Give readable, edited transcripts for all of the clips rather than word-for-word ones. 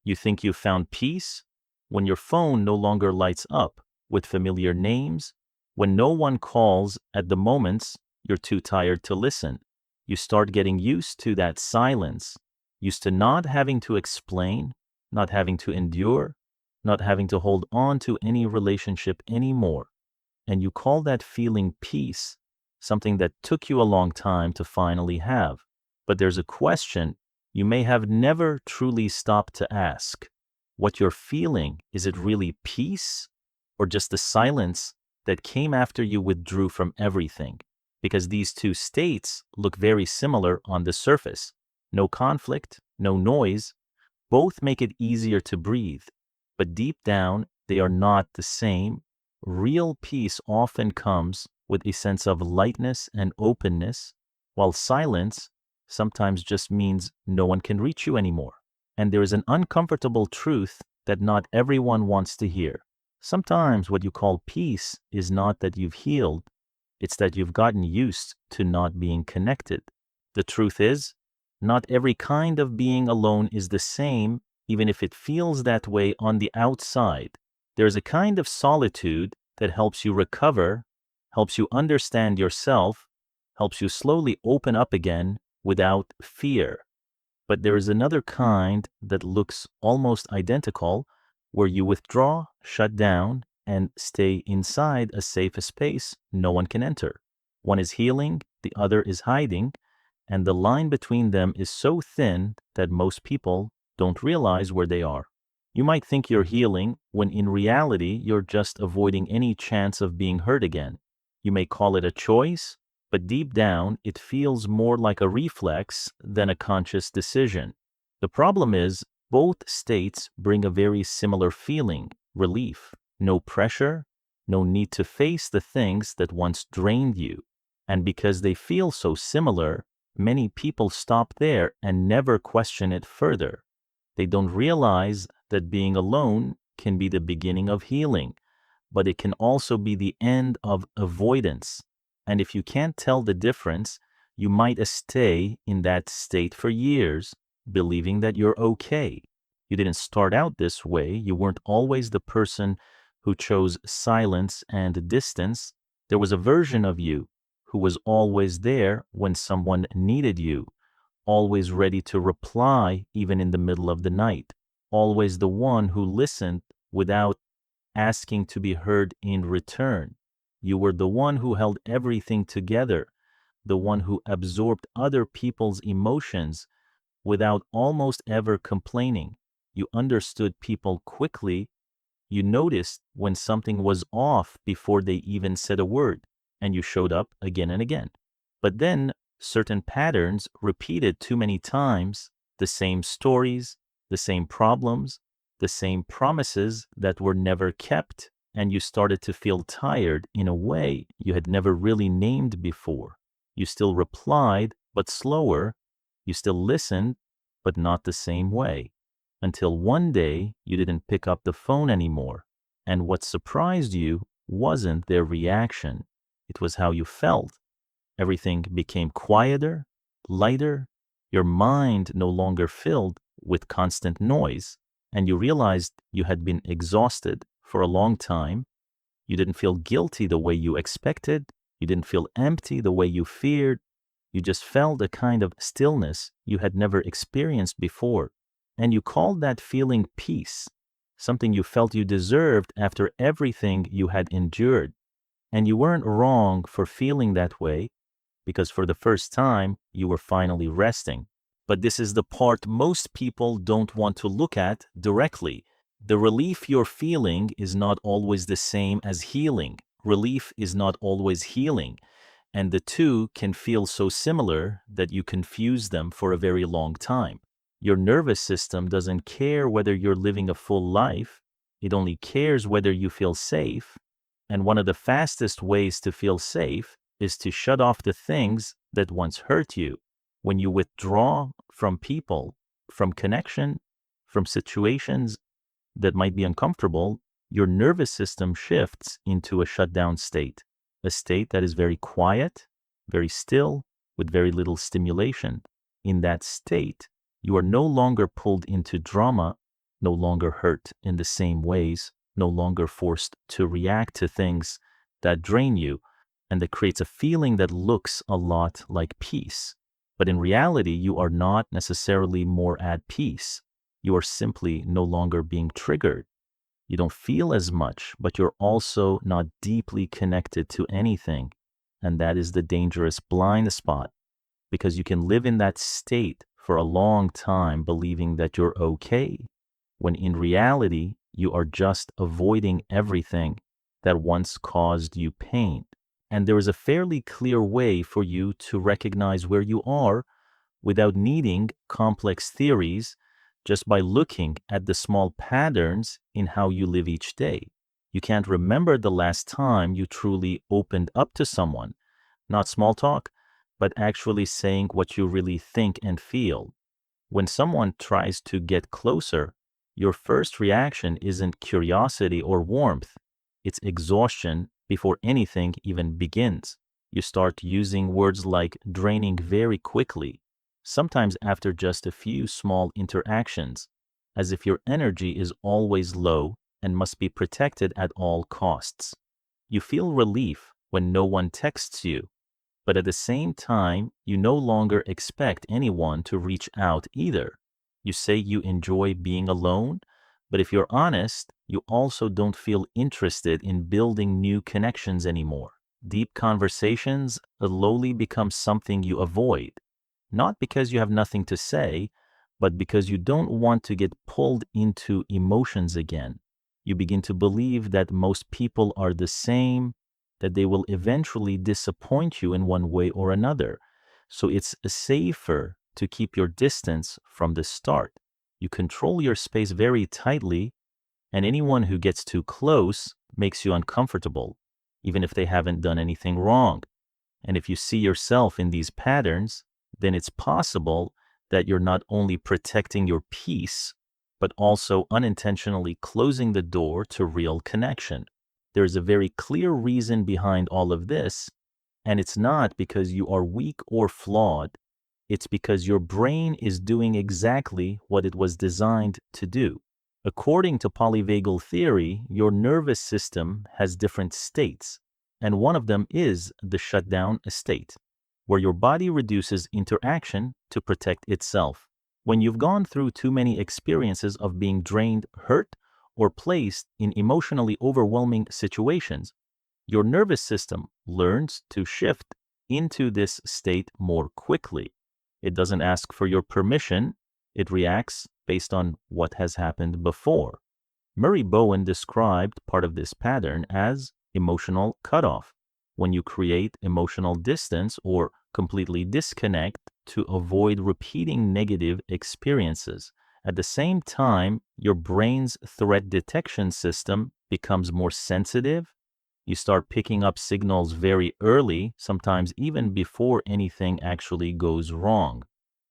You think you found peace when your phone no longer lights up with familiar names, when no one calls at the moments you're too tired to listen. You start getting used to that silence, used to not having to explain, not having to endure, not having to hold on to any relationship anymore. And you call that feeling peace, something that took you a long time to finally have. But there's a question you may have never truly stopped to ask. What you're feeling, is it really peace or just the silence that came after you withdrew from everything? Because these two states look very similar on the surface. No conflict, no noise, both make it easier to breathe. But deep down, they are not the same. Real peace often comes with a sense of lightness and openness, while silence sometimes just means no one can reach you anymore. And there is an uncomfortable truth that not everyone wants to hear. Sometimes what you call peace is not that you've healed, it's that you've gotten used to not being connected. The truth is, not every kind of being alone is the same, even if it feels that way on the outside. There's a kind of solitude that helps you recover, helps you understand yourself, helps you slowly open up again without fear. But there is another kind that looks almost identical, where you withdraw, shut down, and stay inside a safe space no one can enter. One is healing, the other is hiding, and the line between them is so thin that most people don't realize where they are. You might think you're healing when in reality you're just avoiding any chance of being hurt again. You may call it a choice, but deep down it feels more like a reflex than a conscious decision. The problem is, both states bring a very similar feeling, relief. No pressure, no need to face the things that once drained you. And because they feel so similar, many people stop there and never question it further. They don't realize that being alone can be the beginning of healing, but it can also be the end of avoidance. And if you can't tell the difference, you might stay in that state for years, believing that you're okay. You didn't start out this way. You weren't always the person who chose silence and distance. There was a version of you who was always there when someone needed you, always ready to reply even in the middle of the night, always the one who listened without asking to be heard in return. You were the one who held everything together, the one who absorbed other people's emotions without almost ever complaining. You understood people quickly. You noticed when something was off before they even said a word, and you showed up again and again. But then certain patterns repeated too many times, the same stories, the same problems, the same promises that were never kept, and you started to feel tired in a way you had never really named before. You still replied, but slower. You still listened, but not the same way. Until one day you didn't pick up the phone anymore. And what surprised you wasn't their reaction, it was how you felt. Everything became quieter, lighter, your mind no longer filled with constant noise, and you realized you had been exhausted for a long time. You didn't feel guilty the way you expected, you didn't feel empty the way you feared. You just felt a kind of stillness you had never experienced before. And you called that feeling peace, something you felt you deserved after everything you had endured. And you weren't wrong for feeling that way, because for the first time, you were finally resting. But this is the part most people don't want to look at directly. The relief you're feeling is not always the same as healing. Relief is not always healing. And the two can feel so similar that you confuse them for a very long time. Your nervous system doesn't care whether you're living a full life. It only cares whether you feel safe. And one of the fastest ways to feel safe is to shut off the things that once hurt you. When you withdraw from people, from connection, from situations that might be uncomfortable, your nervous system shifts into a shutdown state, a state that is very quiet, very still, with very little stimulation. In that state, you are no longer pulled into drama, no longer hurt in the same ways, no longer forced to react to things that drain you, and that creates a feeling that looks a lot like peace. But in reality, you are not necessarily more at peace. You are simply no longer being triggered. You don't feel as much, but you're also not deeply connected to anything. And that is the dangerous blind spot, because you can live in that state for a long time believing that you're okay, when in reality, you are just avoiding everything that once caused you pain. And there is a fairly clear way for you to recognize where you are without needing complex theories, just by looking at the small patterns in how you live each day. You can't remember the last time you truly opened up to someone, not small talk, but actually saying what you really think and feel. When someone tries to get closer, your first reaction isn't curiosity or warmth, it's exhaustion before anything even begins. You start using words like draining very quickly, sometimes after just a few small interactions, as if your energy is always low and must be protected at all costs. You feel relief when no one texts you, but at the same time, you no longer expect anyone to reach out either. You say you enjoy being alone, but if you're honest, you also don't feel interested in building new connections anymore. Deep conversations slowly become something you avoid, not because you have nothing to say, but because you don't want to get pulled into emotions again. You begin to believe that most people are the same, that they will eventually disappoint you in one way or another. So it's safer to keep your distance from the start. You control your space very tightly, and anyone who gets too close makes you uncomfortable, even if they haven't done anything wrong. And if you see yourself in these patterns, then it's possible that you're not only protecting your peace, but also unintentionally closing the door to real connection. There is a very clear reason behind all of this, and it's not because you are weak or flawed. It's because your brain is doing exactly what it was designed to do. According to polyvagal theory, your nervous system has different states, and one of them is the shutdown state, where your body reduces interaction to protect itself. When you've gone through too many experiences of being drained, hurt, or placed in emotionally overwhelming situations, your nervous system learns to shift into this state more quickly. It doesn't ask for your permission, it reacts based on what has happened before. Murray Bowen described part of this pattern as emotional cutoff, when you create emotional distance or completely disconnect to avoid repeating negative experiences. At the same time, your brain's threat detection system becomes more sensitive. You start picking up signals very early, sometimes even before anything actually goes wrong.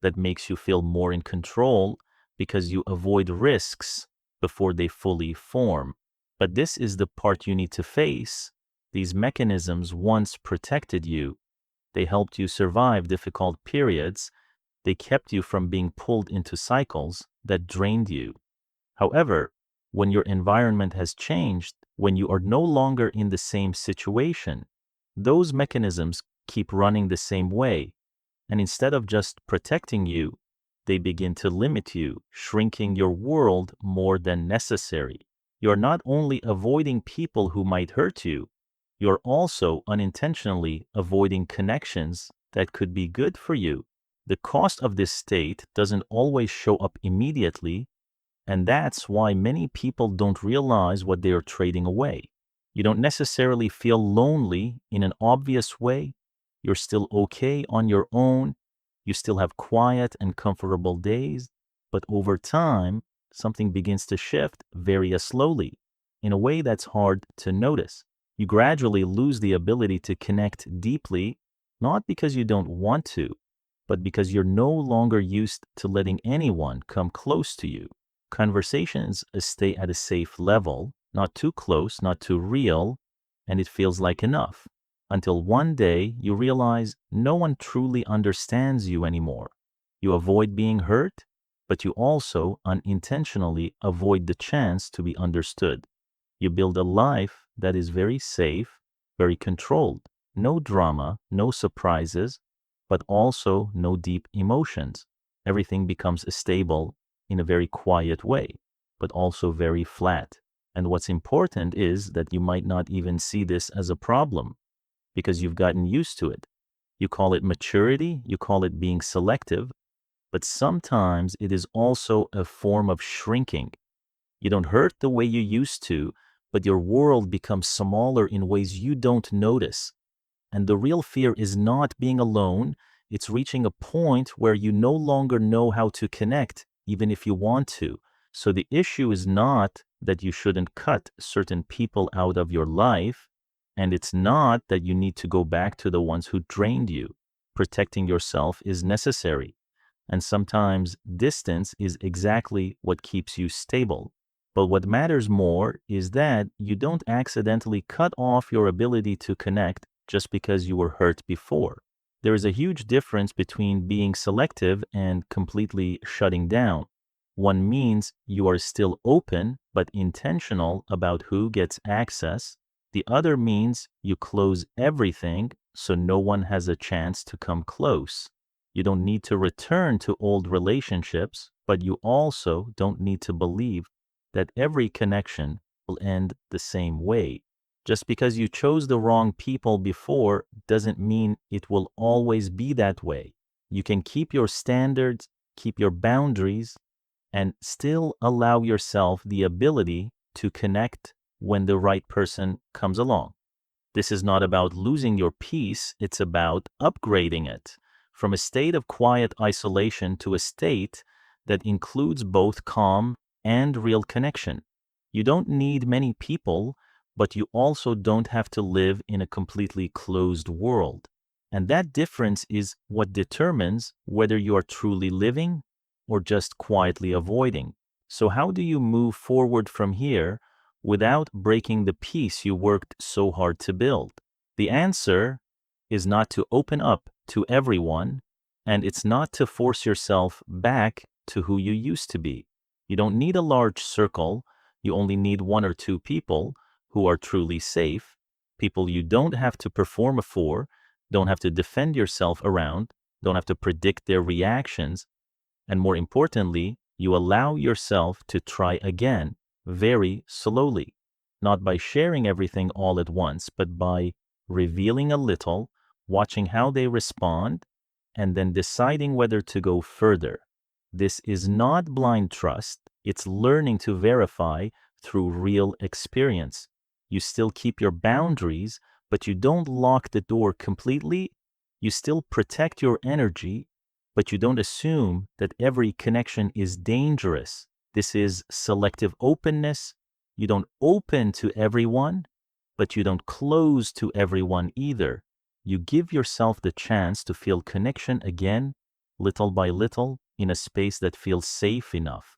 That makes you feel more in control because you avoid risks before they fully form. But this is the part you need to face. These mechanisms once protected you. They helped you survive difficult periods. They kept you from being pulled into cycles that drained you. However, when your environment has changed, when you are no longer in the same situation, those mechanisms keep running the same way. And instead of just protecting you, they begin to limit you, shrinking your world more than necessary. You're not only avoiding people who might hurt you, you're also unintentionally avoiding connections that could be good for you. The cost of this state doesn't always show up immediately, and that's why many people don't realize what they are trading away. You don't necessarily feel lonely in an obvious way. You're still okay on your own. You still have quiet and comfortable days. But over time, something begins to shift very slowly, in a way that's hard to notice. You gradually lose the ability to connect deeply, not because you don't want to, but because you're no longer used to letting anyone come close to you. Conversations stay at a safe level, not too close, not too real, and it feels like enough. Until one day you realize no one truly understands you anymore. You avoid being hurt, but you also unintentionally avoid the chance to be understood. You build a life that is very safe, very controlled. No drama, no surprises, but also no deep emotions. Everything becomes stable in a very quiet way, but also very flat. And what's important is that you might not even see this as a problem because you've gotten used to it. You call it maturity, you call it being selective, but sometimes it is also a form of shrinking. You don't hurt the way you used to, but your world becomes smaller in ways you don't notice. And the real fear is not being alone, it's reaching a point where you no longer know how to connect, even if you want to. So the issue is not that you shouldn't cut certain people out of your life, and it's not that you need to go back to the ones who drained you. Protecting yourself is necessary, and sometimes distance is exactly what keeps you stable. But what matters more is that you don't accidentally cut off your ability to connect just because you were hurt before. There is a huge difference between being selective and completely shutting down. One means you are still open but intentional about who gets access. The other means you close everything so no one has a chance to come close. You don't need to return to old relationships, but you also don't need to believe that every connection will end the same way. Just because you chose the wrong people before doesn't mean it will always be that way. You can keep your standards, keep your boundaries, and still allow yourself the ability to connect when the right person comes along. This is not about losing your peace, it's about upgrading it from a state of quiet isolation to a state that includes both calm and real connection. You don't need many people, but you also don't have to live in a completely closed world. And that difference is what determines whether you are truly living or just quietly avoiding. So, how do you move forward from here without breaking the peace you worked so hard to build? The answer is not to open up to everyone, and it's not to force yourself back to who you used to be. You don't need a large circle, you only need one or two people who are truly safe, people you don't have to perform for, don't have to defend yourself around, don't have to predict their reactions, and more importantly, you allow yourself to try again very slowly, not by sharing everything all at once, but by revealing a little, watching how they respond, and then deciding whether to go further. This is not blind trust, it's learning to verify through real experience. You still keep your boundaries, but you don't lock the door completely. You still protect your energy, but you don't assume that every connection is dangerous. This is selective openness. You don't open to everyone, but you don't close to everyone either. You give yourself the chance to feel connection again, little by little, in a space that feels safe enough.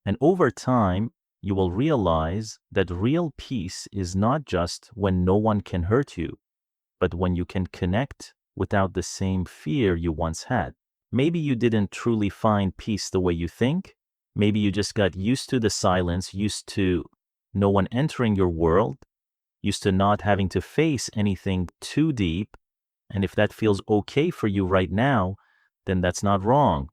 And over time, you will realize that real peace is not just when no one can hurt you, but when you can connect without the same fear you once had. Maybe you didn't truly find peace the way you think. Maybe you just got used to the silence, used to no one entering your world, used to not having to face anything too deep. And if that feels okay for you right now, then that's not wrong.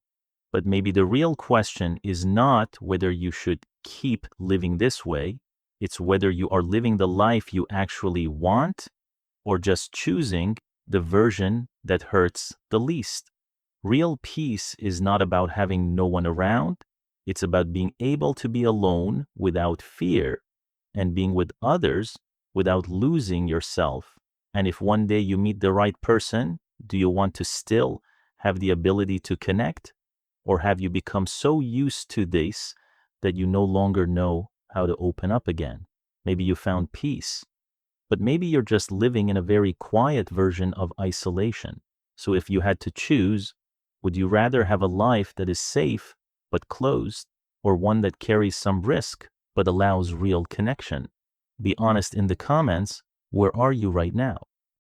But maybe the real question is not whether you should keep living this way. It's whether you are living the life you actually want or just choosing the version that hurts the least. Real peace is not about having no one around. It's about being able to be alone without fear and being with others without losing yourself. And if one day you meet the right person, do you want to still have the ability to connect? Or have you become so used to this that you no longer know how to open up again? Maybe you found peace, but maybe you're just living in a very quiet version of isolation. So if you had to choose, would you rather have a life that is safe but closed, or one that carries some risk but allows real connection? Be honest in the comments. Where are you right now?